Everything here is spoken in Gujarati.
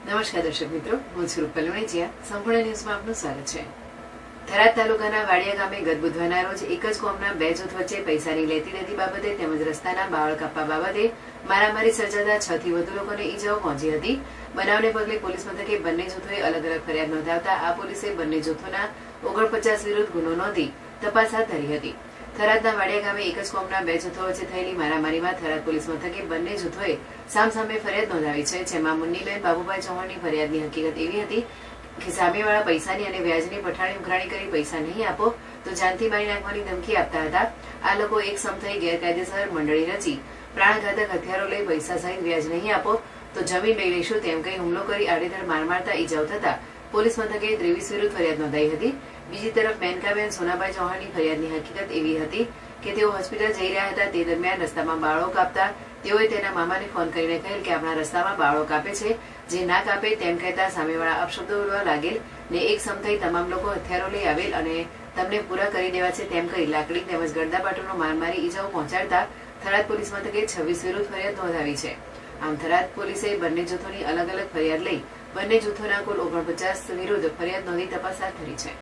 નમસ્કાર દર્શક મિત્રો, હું છું રૂપલ વણેચિયા. સંપૂર્ણ ન્યૂઝમાં આપનું સ્વાગત છે. થરાદ તાલુકાના વાડિયા ગામે ગત બુધવારના રોજ એક જ કોમના બે જૂથ વચ્ચે પૈસાની લેતી દેતી બાબતે તેમજ રસ્તાના બાવળ કાપવા બાબતે મારામારી સર્જાતા 6 થી વધુ લોકોને ઈજાઓ પહોંચી હતી. બનાવને પગલે પોલીસ મથકે બંને જૂથોએ અલગ અલગ ફરિયાદ નોંધાવતા આ પોલીસે બંને જૂથોના 49 વિરુદ્ધ ગુનો નોંધી તપાસ હાથ ધરી હતી. થરાદના વાડિયા ગામે એક જ કોમના બે જૂથો વચ્ચે થયેલી મારામારીમાં થરાદ પોલીસ મથકે બંને જૂથોએ સામસામે ફરિયાદ નોંધાવી છે. જેમાં મુન્નીબેન બાબુભાઈ ચૌહાણની ફરિયાદની હકીકત એવી હતી કે સામેવાળા પૈસાની અને વ્યાજની પઠાણી ઉઘરાણી કરી પૈસા નહીં આપો તો જાનથી મારી નાખવાની ધમકી આપતા હતા. આ લોકો એક સમ થઈ ગેરકાયદેસર મંડળી રચી પ્રાણઘાતક હથિયારો લઈ પૈસા સહિત વ્યાજ નહીં આપો તો જમીન લઈ લઈશું તેમ કહી હુમલો કરી આડેધડ માર મારતા ઈજાઓ થતા પોલીસ મથકે 23 વિરુદ્ધ ફરિયાદ નોંધાઈ હતી. બીજી તરફ મેનકાબેન સોનાભાઈ ચૌહાણની ફરિયાદની હકીકત એવી હતી કે તેઓ હોસ્પિટલ જઈ રહ્યા હતા. તે દરમિયાન રસ્તામાં બાળો કાપતા તેઓએ તેના મામાને ફોન કરીને કહેલ કે આપણા રસ્તામાં બાળો કાપે છે, જે ના કાપે તેમ કહેતા સામેવાળા અપશબ્દો બોલવા લાગેલ ને એક સમ થઈ તમામ લોકો હથિયારો લઈ આવેલ અને તમને પૂરા કરી દેવા છે તેમ કહી લાકડી તેમજ ગળદાપાટુનો માર મારી ઈજાઓ પહોંચાડતા થરાદ પોલીસ મથકે 26 વિરુદ્ધ ફરિયાદ નોંધાવી છે. આમ થરાદ પોલીસે બંને જૂથોની અલગ અલગ ફરિયાદ લઈ બંને જૂથોના કુલ 49 વિરુદ્ધ ફરિયાદ નોંધી તપાસ હાથ ધરી છે.